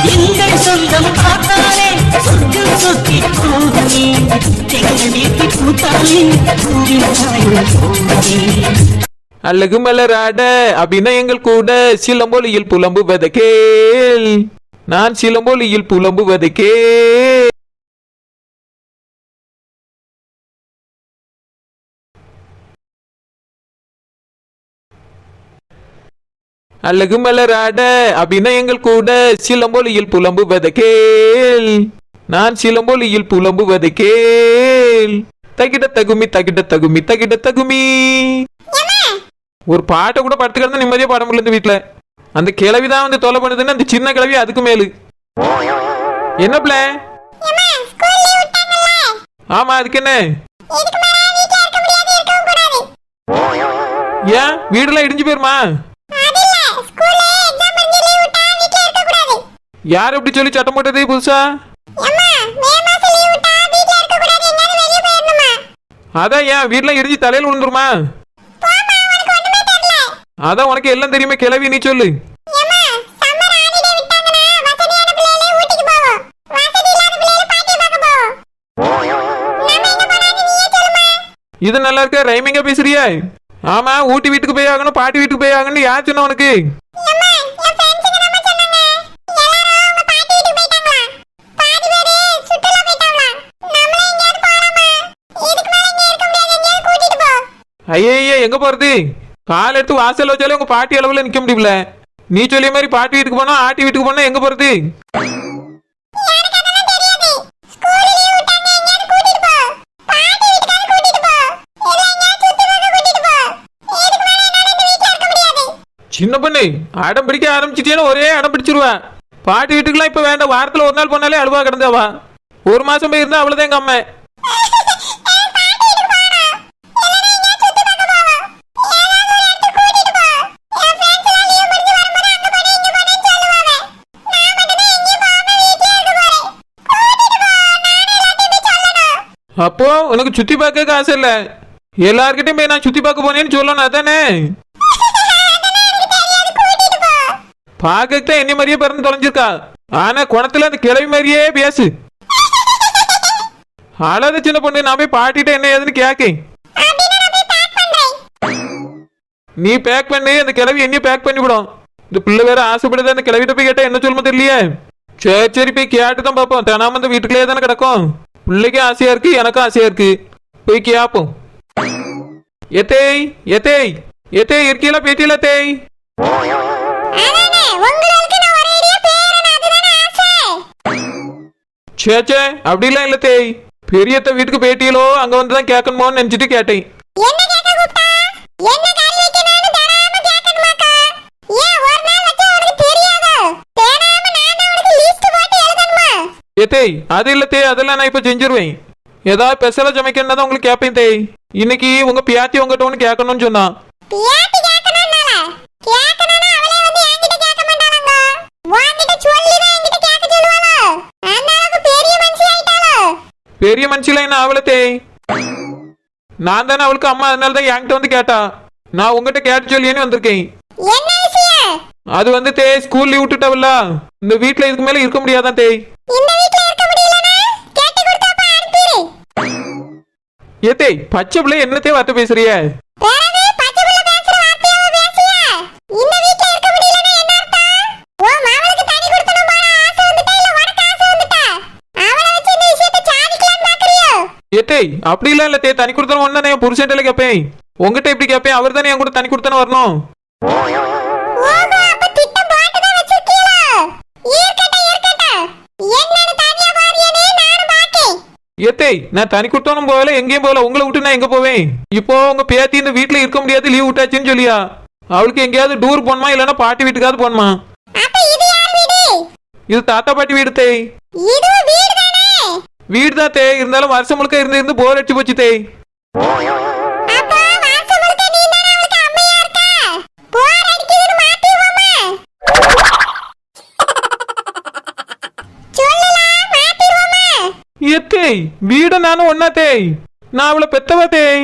எங்கள் சொந்தம் பார்த்தாலே சொர்க்கம் சொத்தி போகுமே எங்கள் வீட்டு பூத்தாலே அழகு மலராட அபிநயங்கள் கூட சிலம்பொலியில் புலம்புவதை கேள் நான் சிலம்பொலியில் புலம்புவதை கேள். அழகு மலராட அபிநயங்கள் கூட சிலம்பொலியில் புலம்புவதை கேள் நான் சிலம்பொலியில் புலம்புவதை கேள். தகிட தகுமி தகிட தகுமி தகிட தகுமி. ஒரு பாட்டை கூட படுத்துக்கிறது நிம்மதியா பாட முடியல இந்த வீட்டுல. அந்த கிளவிதான் வந்து தொலை பண்ணுதுன்னு அந்த சின்ன கிளவி அதுக்கு மேலு. என்ன பிள்ளை? ஆமா அதுக்கு என்ன? ஏன் வீடுலாம் இடிஞ்சு போயிருமா? யார் எப்படி சொல்லி சட்டம் போட்டதே புதுசா? அதான் ஏன் வீட்டுல இடிஞ்சு தலையில விழுந்துருமா? அதான் உனக்கு எல்லாம் தெரியுமே கிளவி, நீ சொல்லு. இது நல்லா இருக்க, ரைமிங்கா பேசுறியா? ஆமா, ஊட்டி வீட்டுக்கு போய் ஆகணும், பாட்டி வீட்டுக்கு போய் ஆகணும். யார் சொன்ன உனக்கு? ஐயா எங்க போறது? கால் எடுத்து வாசல் வச்சாலே உங்க பாட்டி அளவுல நிக்க முடியல. நீ சொல்லிய மாதிரி பாட்டி வீட்டுக்கு போனா ஆட்டி வீட்டுக்கு போனா எங்க போறது? சின்ன பொண்ணு அடம் பிடிக்க ஆரம்பிச்சிட்டேன்னு ஒரே அடம் பிடிச்சிருவா. பாட்டி வீட்டுக்குலாம் இப்ப வேண்டாம், வாரத்துல ஒரு நாள் போனாலே அழுவா கிடந்தாவா. ஒரு மாசம் போய் இருந்தா அவ்வளவுதான் எங்க அம்மா. அப்போ உனக்கு சுத்தி பார்க்க ஆசை இல்ல? எல்லார்கிட்டையும் போய் நான் சுத்தி பார்க்க போனேன்னு சொல்லணும், அதானே? பார்க்க என்ன மாதிரியே பிறந்து தொலைஞ்சிருக்கா, ஆனா குணத்துல அந்த கிளவி மாதிரியே பேசு. அழாத சின்ன பொண்ணு, நான் போய் பாட்டிட்ட என்ன ஏதுன்னு கேக்க. நீ பேக் பண்ணி அந்த கிளவி என்னையும் பேக் பண்ணி விடும். இந்த பிள்ளை வேற ஆசைப்படுது, அந்த கிளவிட்ட போய் கேட்டா என்ன சொல்லுமோ தெரியலையே. சரி சரி போய் கேட்டுதான் பார்ப்போம். தினாம அந்த வீட்டுக்குள்ளே தானே கிடக்கும். பிள்ளைக்கும் ஆசையா இருக்கு, எனக்கும் ஆசையா இருக்கு. போய் கேப்போம். எத்தேய் எத்தேய் எத்தேய் இருக்கீங்களா? பேட்டியில தேய். சேச்சே அப்படிலாம் இல்ல தேய். பெரியத்த வீட்டுக்கு பேட்டியலோ அங்க வந்துதான் கேட்கணுமோன்னு நினைச்சிட்டு கேட்டேன். தேய் அது இல்ல தேய், அதெல்லாம் நான் இப்ப செஞ்சிருவேன். ஏதாவது ஸ்பெஷலா சமைக்கணும் தான் உங்களுக்கு கேட்பேன் தேய். இன்னைக்கு உங்க பியாத்தி உங்ககிட்ட ஒண்ணு கேட்கணும்னு சொன்னா. பெரிய மனுஷில என்ன அவளை தேய்? நான் தானே அவளுக்கு அம்மா, அதனால தான் என்கிட்ட வந்து கேட்டா. நான் உங்ககிட்ட கேட்டு சொல்லியேன்னு வந்திருக்கேன். அது வந்து தேய் ஸ்கூல் லீவ் விட்டுட்டவல்ல, இந்த வீட்டுல இதுக்கு மேல இருக்க முடியாதான் தேய். ஏத்தேய் பச்சை பிள்ளை என்னத்தே வார்த்தை பேசுறிய? ஏத்தேய் அப்படிலாம் இல்ல தே, தனி கொடுத்தன ஒண்ணு நான் புருஷன்ல கேட்பேன். உங்ககிட்ட எப்படி கேட்பேன்? அவர் தானே என் கூட தனி கொடுத்தன வரணும். ஏத்தேய் நான் தனி கொடுத்தனும் போகல, எங்கேயும் போகல. உங்களை விட்டு நான் எங்க போவேன்? இப்போ உங்க பேத்தி இந்த வீட்டுல இருக்க முடியாது, லீவ் விட்டாச்சுன்னு சொல்லியா? அவளுக்கு எங்கேயாவது டூர் போனமா, இல்லன்னா பாட்டி வீட்டுக்காவது போனமா? இது தாத்தா பாட்டி வீடு தேய். வீடு தான் தேய், இருந்தாலும் வருஷம் முழுக்க இருந்து இருந்து போர் அடிச்சு போச்சு தேய். ஏத்தேய் வீட நானும் ஒன்னா தேய், நான் அவளை பெத்தவா தேய்.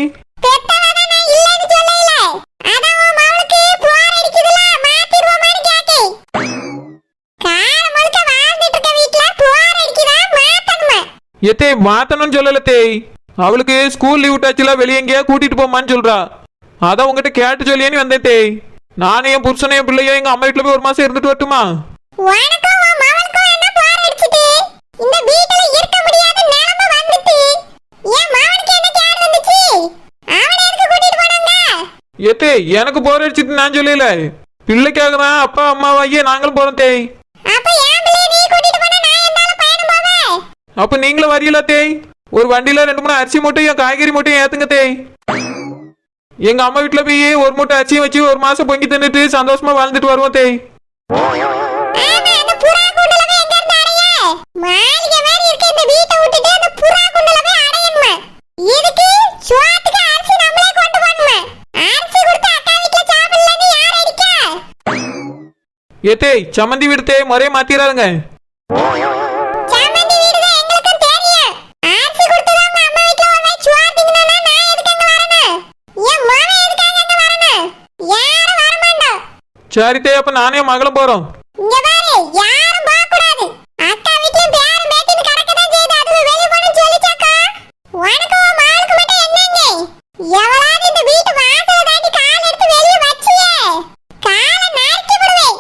ஏத்தே மாத்தணும்னு சொல்லல தேய். அவளுக்கு ஸ்கூல் லீவ் விட்டாச்சுல, வெளியே எங்கேயா கூட்டிட்டு போமான்னு சொல்றா. அதான் உங்ககிட்ட கேட்டு சொல்லியேன்னு வந்தேன் தேய். நானும் என் புருஷனையும் பிள்ளையோ எங்க அம்மா வீட்டுல போய் ஒரு மாசம் இருந்துட்டு வரட்டுமா? உனக்கும் உன் மவனுக்கும் என்ன போர் அடிச்சிட்டு இந்த வீட்ல இருக்க முடியாத நிலைமை வந்துட்டு என் மவனுக்கு என்ன கேடு வந்துச்சு? அவனை எதுக்கு கூட்டிட்டு போனாங்க? ஏத்தே எனக்கு போர் அடிச்சிட்டு நான் சொல்லல, பிள்ளைக்காக தான் அப்பா அம்மாவாகிய நாங்களும் போறோம் தேய். அப்ப என் பிள்ளைய நீ கூட்டிட்டு போனா நான் என்னால பயணம் போவேன்? அப்ப நீங்களும் வரீங்களா தேய்? ஒரு வண்டியில 2-3 அரிசி மூட்டையும் காய்கறி மூட்டையும் ஏத்துங்க தேய். எங்க அம்மா வீட்டுல போய் ஒரு மூட்டை அரிசியும் வச்சு ஒரு மாசம் பொங்கி தின்னுட்டு சந்தோஷமா வாழ்ந்துட்டு வருவோம் தேய். ஆமா, அந்த புறா குண்டலவே எங்க இருந்து அடைய? மாளிகை மாதிரி இருக்க இந்த வீட்டை விட்டுட்டு அந்த புறா குண்டலவே அடையணுமா? இதுக்கு சோத்துக்கு அரிசி நம்மளே கொண்டு போகணுமா? அரிசி கொடுத்து அக்கா வீட்ல சாப்பிடலன்னு யார் அடிக்கா? ஏத்தே சம்மந்தி வீடு தேய், முறைய மாத்திராருங்க. சாமந்தி வீடு தான் எங்களுக்கும் தெரியும். அரிசி கொடுத்தது உங்க அம்மா வீட்ல ஒரு வாய் சோறு திங்கணும்னா நான் எதுக்கு அங்க வரணும்? என் மகன் எதுக்காக அங்க வரணும்? யாரும் வரமாட்டோம். சரி தேய், அப்ப நானே மகளும் போறோம். இங்க பாரு, யாரும் போக கூடாது. அக்கா வீட்லயும் பேரும் பேத்தின்னு கடக்கதான் செய்து அதுவும் வெளிய போன்னு சொல்லிச்சாக்கா. உனக்கு உன் மகளுக்கு மட்டும் என்னங்க? எவளாவது இந்த வீட்டு வாசலை தாண்டி கால் எடுத்து வெளிய வச்சியே காலை நறுக்கி விடுவேன்.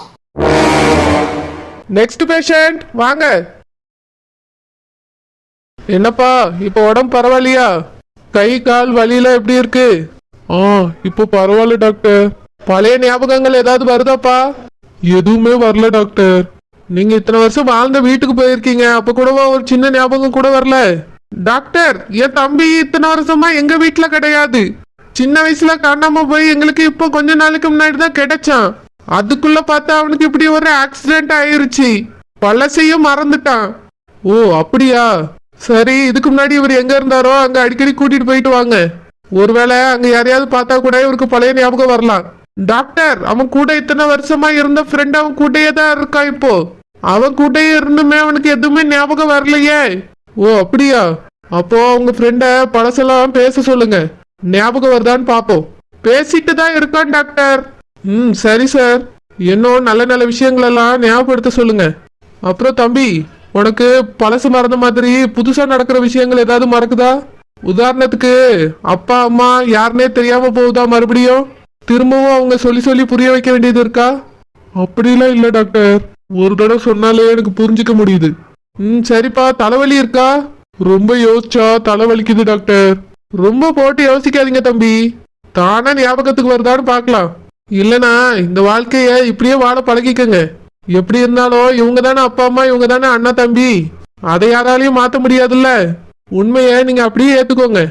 நெக்ஸ்ட் பேஷண்ட் வாங்க. என்னப்பா இப்போ உடம்பு பரவாயில்லையா? கை கால் வலியில எப்படி இருக்கு? இப்போ பரவாயில்ல டாக்டர். பழைய ஞாபகங்கள் ஏதாவது வருதாப்பா? எதுவுமே வரல டாக்டர். நீங்க இத்தனை வருஷம் வாழ்ந்த வீட்டுக்கு போயிருக்கீங்க, அப்ப கூடவா ஒரு சின்ன ஞாபகம் கூட வரல? டாக்டர், என் தம்பி இத்தனை வருஷமா எங்க வீட்டுல கிடையாது. சின்ன வயசுல காணாம போய் எங்களுக்கு இப்போ கொஞ்ச நாளைக்கு முன்னாடி தான் கிடைச்சான். அதுக்குள்ள பார்த்தா அவனுக்கு இப்படி ஒரு ஆக்சிடென்ட் ஆயிருச்சு. பழசையும் மறந்துட்டான். ஓ அப்படியா? சரி, இதுக்கு முன்னாடி இவர் எங்க இருந்தாரோ அங்க அடிக்கடி கூட்டிட்டு போயிட்டு வாங்க. ஒருவேளை அங்க யாரையாவது பார்த்தா கூட இவருக்கு பழைய ஞாபகம் வரலாம். டாக்டர், அவன் கூட இத்தனை வருஷமா இருந்த ஃப்ரெண்ட் அவன் கூடயே தான் இருக்கான். இப்போ அவன் கூடயே இருந்துமே அவனுக்கு எதுவுமே ஞாபகம் வரலையே. ஓ அப்படியா? அப்போ உங்க ஃப்ரெண்ட பழசெல்லாம் பேச சொல்லுங்க, ஞாபகம் வருதான்னு பாப்போம். பேசிட்டு தான் இருக்கான் டாக்டர். சரி சார். இன்னும் நல்ல நல்ல விஷயங்கள் எல்லாம் ஞாபகப்படுத்த சொல்லுங்க. அப்புறம் தம்பி, உனக்கு பழசு மறந்த மாதிரி புதுசா நடக்கிற விஷயங்கள் ஏதாவது மறக்குதா? உதாரணத்துக்கு அப்பா அம்மா யாருன்னே தெரியாம போகுதா? மறுபடியும் திரும்பவும் அவங்க சொல்லி சொல்லி புரிய வைக்க வேண்டியது இருக்கா? அப்படிலாம் இல்ல டாக்டர், ஒரு தடவை சொன்னாலே எனக்கு புரிஞ்சுக்க முடியுது. சரிப்பா. தலைவலி இருக்கா? ரொம்ப யோசிச்சா தலைவலிக்குது டாக்டர். ரொம்ப போட்டு யோசிக்காதீங்க தம்பி, தானே ஞாபகத்துக்கு வருதான்னு பார்க்கலாம். இல்லனா இந்த வாழ்க்கைய இப்படியே வாழ பழகிக்கங்க. எப்படி இருந்தாலும் இவங்க தானே அப்பா அம்மா, இவங்க தானே அண்ணா தம்பி. அதை யாராலையும் மாத்த முடியாதுல்ல. உண்மையை நீங்க அப்படியே ஏத்துக்கோங்க.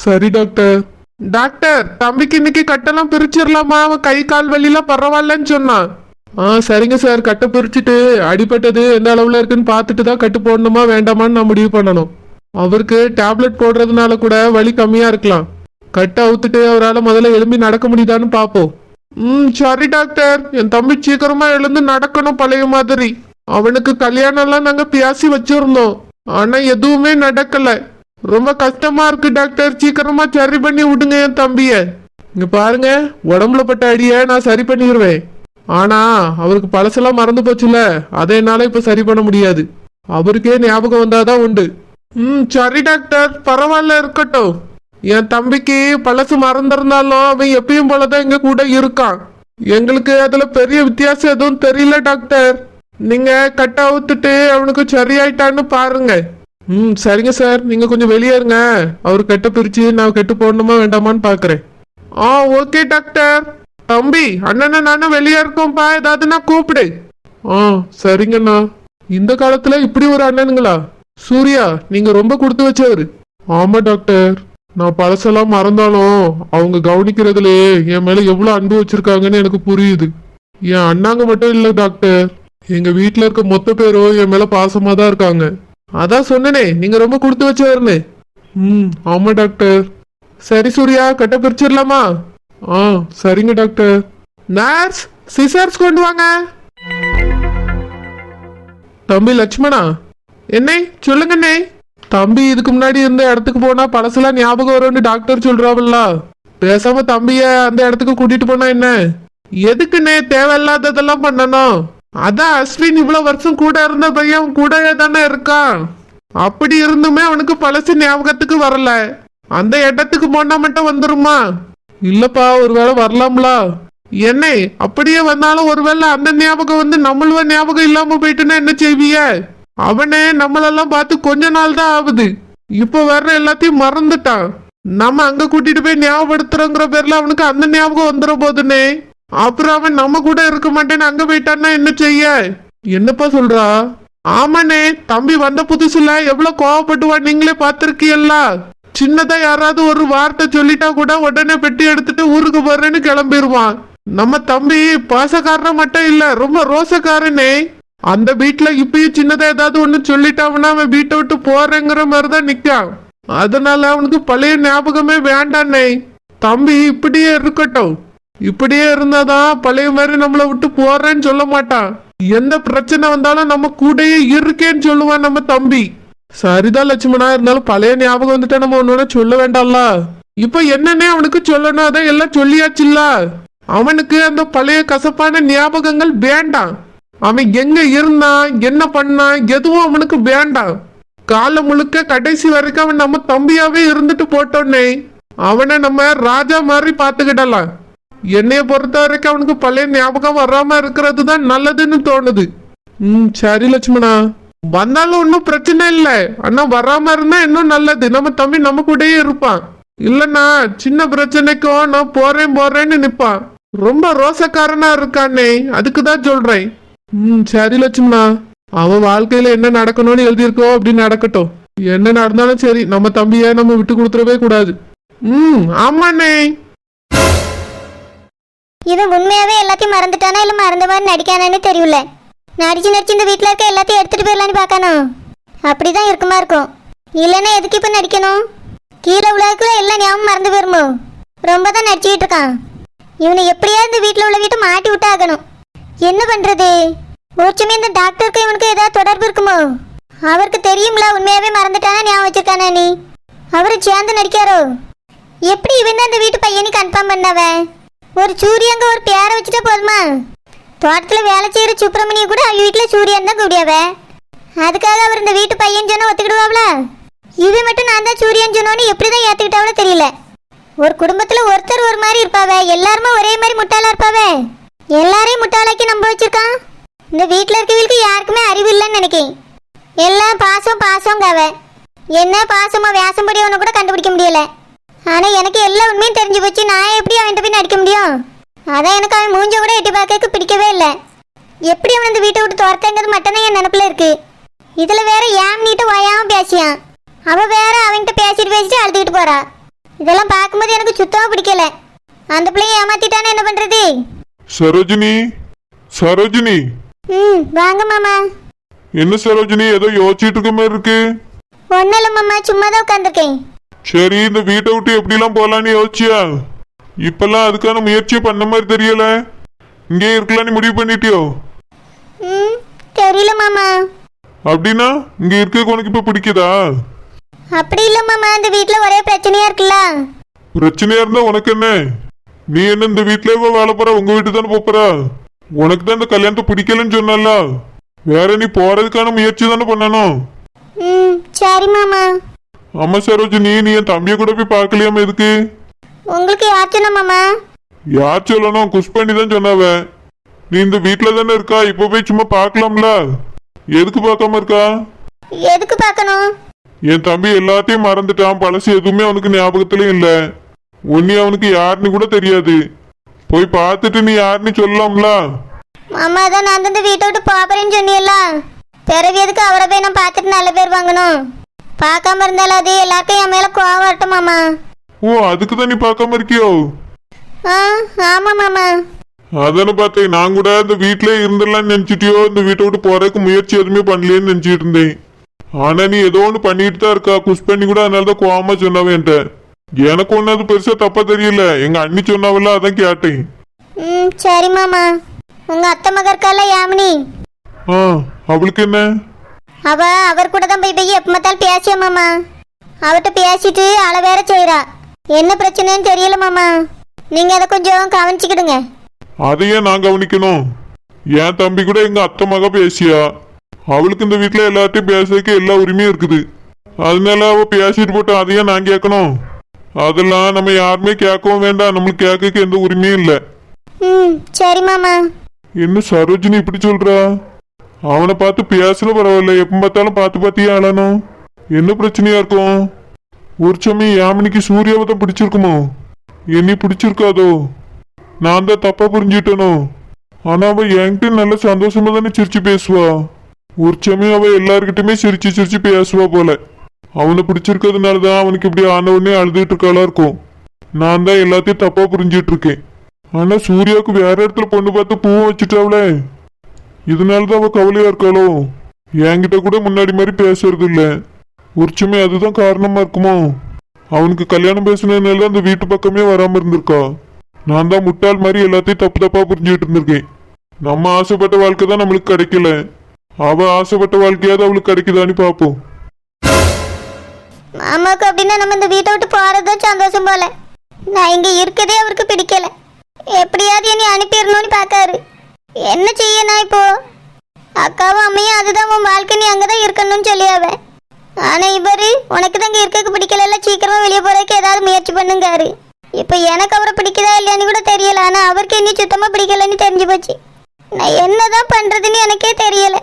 சரி டாக்டர். டாக்டர், தம்பிக்கு இன்னைக்கு கட்டெல்லாம் பிரிச்சிடலாமா? அவன் கை கால் வலிலாம் பரவாயில்லன்னு சொன்னான். சரிங்க சார். கட்டை பிரிச்சுட்டு அடிபட்டது எந்த அளவுல இருக்குன்னு பார்த்துட்டு தான் கட்டு போடணுமா வேண்டாமான்னு நான் முடிவு பண்ணணும். அவருக்கு டேப்லெட் போடுறதுனால கூட வலி கம்மியா இருக்கலாம். கட்டை அவுத்துட்டு அவரால் முதல்ல எழும்பி நடக்க முடியுதான்னு பார்ப்போம். சரி டாக்டர். என் தம்பி சீக்கிரமா எழுந்து நடக்கணும் பழைய மாதிரி. அவனுக்கு கல்யாணம் எல்லாம் நாங்க பேசி வச்சிருந்தோம், ஆனா எதுவுமே நடக்கல. ரொம்ப கஷ்டமா இருக்கு டாக்டர். சீக்கிரமா சரி பண்ணி விடுங்க என் தம்பிய. இங்க பாருங்க, உடம்புல பட்ட அடிய நான் சரி பண்ணிடுவேன். ஆனா அவருக்கு பழசெல்லாம் மறந்து போச்சுல, அதை என்னால இப்ப சரி பண்ண முடியாது. அவருக்கே ஞாபகம் வந்தாதான் உண்டு. சரி டாக்டர், பரவாயில்ல இருக்கட்டும். என் தம்பிக்கு பழசு மறந்திருந்தாலும் அவன் எப்பயும் போலதான் எங்க கூட இருக்கான். எங்களுக்கு அதுல பெரிய வித்தியாசம் எதுவும் தெரியல டாக்டர். நீங்க கட்ட அவுத்துட்டு அவனுக்கு சரியாயிட்டான்னு பாருங்க. சரிங்க சார். நீங்க கொஞ்சம் வெளியே இருங்க, அவரு கட்ட பிரிச்சு நான் கட்டு போடணுமா வேண்டாமான்னு பாக்குறேன். Okay doctor. தம்பி, அண்ணனை நானும் வெளியே இருக்கோம்ப்பா, ஏதாவதுன்னா கூப்பிடு. சரிங்கண்ணா. இந்த காலத்துல இப்படி ஒரு அண்ணனுங்களா? சூர்யா, நீங்க ரொம்ப கொடுத்து வச்சவரு. ஆமா டாக்டர், நான் பழசெல்லாம் மறந்தாலும் அவங்க கவனிக்கிறதுலயே என் மேல எவ்வளவு அன்பு வச்சிருக்காங்கன்னு எனக்கு புரியுது. என் அண்ணாங்க மட்டும் இல்ல டாக்டர், எங்க வீட்டுல இருக்க மொத்த பேரும் என் மேல பாசமா தான் இருக்காங்க. அதான் சொன்னனே, நீங்க ரொம்ப கொடுத்து வச்சவருன்னு. ஆமா டாக்டர். சரி சூர்யா, கட்ட பிரிச்சிடலாமா? சரிங்க டாக்டர். நர்ஸ், சிசர்ஸ் கொண்டு வாங்க. தம்பி லட்சுமணா. என்னை சொல்லுங்கண்ணே. தம்பி இதுக்கு முன்னாடி இருந்த இடத்துக்கு போனா பழசெல்லாம் ஞாபகம் வரும்னு டாக்டர் சொல்றாவல்ல, பேசாம தம்பிய அந்த இடத்துக்கு கூட்டிட்டு போனா என்ன? எதுக்குண்ணே தேவையில்லாததெல்லாம் பண்ணணும்? அதான் அஸ்வின் இவ்வளவு வருஷம் கூட இருந்த பையன் கூடவே தானே இருக்கான். அப்படி இருந்துமே அவனுக்கு பழசு ஞாபகத்துக்கு வரல. அந்த இடத்துக்கு போனா மட்டும் வந்துருமா? இல்லப்பா, ஒருவேளை வரலாம்ல. என்ன அப்படியே வந்தாலும் ஒருவேளை அந்த ஞாபகம் வந்து நம்மள ஞாபகம் இல்லாம போயிட்டுன்னா என்ன செய்விய? அவனே நம்மளெல்லாம் பார்த்து கொஞ்ச நாள் தான் ஆகுது, இப்ப வர்ற எல்லாத்தையும் மறந்துட்டான். நம்ம அங்க கூட்டிட்டு போய் ஞாபகப்படுத்துறோங்கிற பேர்ல அவனுக்கு அந்த ஞாபகம் வந்துட போதுனே. அப்புறம் அவன் நம்ம கூட இருக்க மாட்டேன்னு அங்க போயிட்டான்னா என்ன செய்ய? என்னப்பா சொல்றா? ஆமாண்ணே, தம்பி வந்த புதுசுல எவ்வளவு கோவப்படுவா நீங்களே பாத்திருக்கீல்ல. சின்னதா யாராவது ஒரு வார்த்தை சொல்லிட்டா கூட உடனே பெட்டி எடுத்துட்டு ஊருக்கு போறேன்னு கிளம்பிடுவான். நம்ம தம்பி பாசக்காரன் மட்டும் இல்ல, ரொம்ப ரோசக்காரனே. அந்த வீட்டுல இப்பயும் சின்னதா ஏதாவது ஒண்ணு சொல்லிட்டான்னா அவன் வீட்டை விட்டு போறேங்கிற மாதிரிதான் நிக்கான். அதனால அவனுக்கு பழைய ஞாபகமே வேண்டானே. தம்பி இப்படியே இருக்கட்டும். இப்படியே இருந்தாதான் பழைய மாதிரி நம்மளை விட்டு போறேன்னு சொல்ல மாட்டான். எந்த பிரச்சனை வந்தாலும் நம்ம கூடயே இருக்கேன்னு சொல்லுவான் நம்ம தம்பி. சரிதான் லட்சுமணா, இருந்தாலும் பழைய ஞாபகம் வந்துட்டா நம்ம ஒன்னொன்னு சொல்ல வேண்டாம்ல. இப்ப என்னன்னே அவனுக்கு சொல்லணும், அதான் எல்லாம் சொல்லியாச்சுல்ல. அவனுக்கு அந்த பழைய கசப்பான ஞாபகங்கள் வேண்டாம். அவன் எங்க இருந்தான், என்ன பண்ணான், எதுவும் அவனுக்கு வேண்டாம். காலம் முழுக்க கடைசி வரைக்கும் அவன் நம்ம தம்பியாவே இருந்துட்டு போட்டோன்னே அவனை நம்ம ராஜா மாதிரி பாத்துக்கிடலாம். என்னைய பொறுத்த வரைக்கும் அவனுக்கு பழைய ஞாபகம் வராம இருக்கிறது தான் நல்லதுன்னு தோணுது. சரி லட்சுமணா, வந்தாலும் ஒன்னும் பிரச்சனை இல்லை. ஆனா வராம இருந்தா இன்னும் நல்லது. நம்ம தம்பி நம்ம கூடயே இருப்பான். இல்லன்னா சின்ன பிரச்சனைக்கும் நான் போறேன்னு நிப்பான். ரொம்ப ரோசக்காரனா இருக்கானே, அதுக்குதான் சொல்றேன். சரி லட்சுமணா, அவன் வாழ்க்கையில என்ன நடக்கணும்னு எழுதியிருக்கோ அப்படி நடக்கட்டும். என்ன நடந்தாலும் சரி, நம்ம தம்பிய நம்ம விட்டு கொடுத்துடவே கூடாது. ஆமாண்ணே. இவன் உண்மையாவே எல்லாத்தையும் மறந்துட்டானா இல்ல மறந்த மாதிரி நடிக்கானு தெரியல. நடிச்சு இந்த வீட்டுல இருக்க எல்லாத்தையும் எடுத்துட்டு போயிடலான்னு பாக்கணும். அப்படிதான் இருக்குமா இருக்கும். இல்லைன்னா எதுக்கு இப்ப நடிக்கணும்? கீழே உலகத்துல எல்லாம் ஞாபகம் மறந்து போயிருமோ? ரொம்ப தான் நடிச்சுக்கிட்டு இருக்கான். இவனை எப்படியா இந்த வீட்டுல உள்ள வீட்டை மாட்டி விட்டாகணும். என்ன பண்றது? ஒருச்சுமே இந்த டாக்டருக்கு இவனுக்கு ஏதாவது தொடர்பு இருக்குமோ? அவருக்கு தெரியுங்களா உண்மையாவே மறந்துட்டானா ஞாபகம் வச்சிருக்கானா? நீ அவரு சேர்ந்து நடிக்காரோ? எப்படி இவன் தான் இந்த வீட்டு பையனி கன்ஃபார்ம் பண்ணவ? ஒரு சூரியங்க ஒரு பேரை வச்சுட்டா போதுமா? தோட்டத்துல வேலை செய்யற சுப்பிரமணிய கூட அவங்க வீட்டுல சூரியன் தான் கூடியாவ. அதுக்காக அவர் இந்த வீட்டு பையன் சொன்னா ஒத்துக்கிடுவாங்களா? இவன் மட்டும் நான் தான் சூரியன் சொன்னோன்னு எப்படிதான் ஏத்துக்கிட்டாவளோ தெரியல. ஒரு குடும்பத்துல ஒருத்தர் ஒரு மாதிரி இருப்பாவ, எல்லாருமே ஒரே மாதிரி முட்டாளா இருப்பாவ. எல்லாரையும் முட்டாளாக்கி நம்ப வச்சிருக்கான். இந்த வீட்டுல இருக்கவங்களுக்கு யாருக்குமே அறிவு இல்லைன்னு நினைக்கிறேன். எல்லாம் பாசங்காவ. என்ன பாசமா வேசம்படி ஒன்று கூட கண்டுபிடிக்க முடியல. ஆனா எனக்கு எல்லா உண்மையும் தெரிஞ்சு போச்சு. நான் எப்படி அவன்கிட்ட போய் நடிக்க முடியும்? அதான் எனக்கு அவன் மூஞ்ச கூட எட்டி பார்க்க பிடிக்கவே இல்லை. எப்படி அவன் இந்த வீட்டை விட்டு துரத்தங்கிறது மட்டும்தான் என் நினப்புல இருக்கு. இதுல வேற ஏம் நீட்டு ஓயாம பேசியான். அவ வேற அவன்கிட்ட பேசிட்டு அழுதுகிட்டு போறா. இதெல்லாம் பார்க்கும்போது எனக்கு சுத்தமா பிடிக்கல. அந்த பிள்ளைய ஏமாத்திட்டானே என்ன பண்றது? சரோஜினி. வாங்க மாமா. என்ன சரோஜினி, ஏதோ யோசிச்சுட்டு இருக்க மாதிரி இருக்கு? ஒன்னும் இல்ல மாமா, சும்மா தான் உட்காந்துருக்கேன். சரி, இந்த வீட்டை விட்டு எப்படிலாம் போலான்னு யோசிச்சியா? இப்பெல்லாம் அதுக்கான முயற்சியை பண்ண மாதிரி தெரியல. இங்கே இருக்கலான்னு முடிவு பண்ணிட்டியோ? தெரியல மாமா. அப்படின்னா இங்க இருக்க உனக்கு இப்ப பிடிக்குதா? அப்படி இல்ல மாமா, இந்த வீட்டுல ஒரே பிரச்சனையா இருக்குல்ல. பிரச்சனையா இருந்தா உனக்கு என்ன? நீ என்ன இந்த வீட்டுல வேலை போற? உங்க வீட்டு தானே போற? உனக்கு தான் இந்த கல்யாணத்தை பிடிக்கலன்னு சொன்னல. வேற நீ போறதுக்கான முயற்சி தானே பண்ணணும். சரி மாமா. ஆமா சரோஜினி, நீ என் தம்பிய கூட போய் பார்க்கலையாம? எதுக்கு? உங்களுக்கு யார் சொன்ன மாமா? யார் சொல்லணும்? குஷ் பண்ணி தான் சொன்னாவ. நீ இந்த வீட்டுல தானே இருக்கா, இப்ப போய் சும்மா பார்க்கலாம்ல. எதுக்கு பார்க்காம இருக்கா? எதுக்கு பார்க்கணும்? என் தம்பி எல்லாத்தையும் மறந்துட்டான். பழசு எதுவுமே அவனுக்கு ஞாபகத்திலயும் இல்ல. உன்னை அவனுக்கு யாருன்னு கூட தெரியாது. போய் பார்த்துட்டு நீ யாருன்னு சொல்லலாம்ல. மாமா தான் நான் இந்த வீட்டை விட்டு போறேன்னு சொன்னியல்ல. பிறகு எதுக்கு அவரை போய் நான் பார்த்துட்டு நல்ல பேர் வாங்கணும்? பார்க்காம இருந்தாலும் அது எல்லாத்தையும் என் மேல கோவம் வரட்டும் மாமா. ஓ, அதுக்கு தான் நீ பார்க்காம இருக்கியோ? ஆமா மாமா. அதானே பார்த்தேன். நான் கூட இந்த வீட்டிலே இருந்துடலாம்னு நினைச்சிட்டியோ? இந்த வீட்டை விட்டு போறதுக்கு முயற்சி எதுவுமே பண்ணலேன்னு நினைச்சிட்டு இருந்தேன். ஆனா நீ ஏதோ ஒன்று பண்ணிட்டு தான் இருக்கா. குஷ் பண்ணி கூட அதனாலதான் கோவமா சொன்னவன்ட்ட. எனக்கு ஒண்ணு அது பெருசா தப்பா தெரியல. எங்க அண்ணி சொன்னாவல்ல, அதான் கேட்டேன். சரி மாமா. உங்க அத்தை மக இருக்கால யாமினி, அவளுக்கு என்ன? அவர் கூட தான் போய் எப்பமாத்தாலும் பேசியா மாமா. அவர்கிட்ட பேசிட்டு அழ வேற செய்யறா. என்ன பிரச்சனைன்னு தெரியல மாமா. நீங்க அதை கொஞ்சம் கவனிச்சுக்கிடுங்க. அதையே நான் கவனிக்கணும்? என் தம்பி கூட எங்க அத்தை மக பேசியா. அவளுக்கு இந்த வீட்டுல எல்லாத்தையும் பேசுறதுக்கு எல்லா உரிமையும் இருக்குது. அதனால அவ பேசிட்டு போட்டா அதையே நான் கேட்கணும்? அதெல்லாம் நம்ம யாருமே கேட்கவும் வேண்டாம், நம்மளுக்கு கேட்க எந்த உரிமையும் இல்லை. ம் சரி மாமா. என்ன சரோஜினி இப்படி சொல்றா? அவனை பார்த்து பேசணும் பரவாயில்ல, எப்ப பார்த்தாலும் பார்த்து பார்த்தியே அழணும். என்ன பிரச்சனையா இருக்கும்? ஒரு சமயம் யாமினிக்கு சூர்யாவை தான் பிடிச்சிருக்குமோ? என்னை பிடிச்சிருக்காதோ? நான் தான் தப்பா புரிஞ்சுட்டனோ? ஆனா அவ என்கிட்ட நல்ல சந்தோஷமா தானே சிரிச்சு பேசுவா. ஒரு சமயம் அவ எல்லார்கிட்டயுமே சிரிச்சு சிரிச்சு பேசுவா போல. அவனை பிடிச்சிருக்கிறதுனாலதான் அவனுக்கு இப்படி ஆன உடனே அழுதுட்டு இருக்காளா இருக்கும். நான் தான் எல்லாத்தையும் தப்பா புரிஞ்சிட்டு இருக்கேன். ஆனா சூர்யாவுக்கு வேற இடத்துல பொண்ணு பார்த்து பூவும் வச்சுட்டாவளே, இதனாலதான் அவ கவலையா இருக்காளோ? என்கிட்ட கூட முன்னாடி மாதிரி பேசுறது இல்ல. ஒரு சமயம் அதுதான் காரணமா இருக்குமோ? அவனுக்கு கல்யாணம் பேசுனதுனால அந்த வீட்டு பக்கமே வராம இருந்திருக்கா. நான் தான் முட்டாள் மாதிரி எல்லாத்தையும் தப்பு தப்பா புரிஞ்சுட்டு இருந்திருக்கேன். நம்ம ஆசைப்பட்ட வாழ்க்கை தான் நம்மளுக்கு கிடைக்கல, அவ ஆசைப்பட்ட வாழ்க்கையாவது அவளுக்கு கிடைக்குதான்னு பாப்போம். மாமாவுக்கு அப்படின்னா நம்ம இந்த வீட்டை விட்டு போறதுதான் சந்தோஷம் போல. நான் இங்க இருக்கதே அவருக்கு பிடிக்கல. எப்படியாவது என்னை அனுப்பிடணும்னு பார்க்காரு. என்ன செய்ய நான் இப்போ? அக்காவும் அம்மையும் அதுதான் உன் வாழ்க்கை, நீ அங்கதான் இருக்கணும்னு சொல்லியாவேன். ஆனா இவரு உனக்கு தான் இங்க இருக்க பிடிக்கல, சீக்கிரமா வெளியே போறதுக்கு ஏதாவது முயற்சி பண்ணுங்காரு. இப்ப எனக்கு அவரை பிடிக்குதா இல்லையான்னு கூட தெரியல. ஆனா அவருக்கு என்ன சுத்தமா பிடிக்கலன்னு தெரிஞ்சு போச்சு. நான் என்னதான் பண்றதுன்னு எனக்கே தெரியல.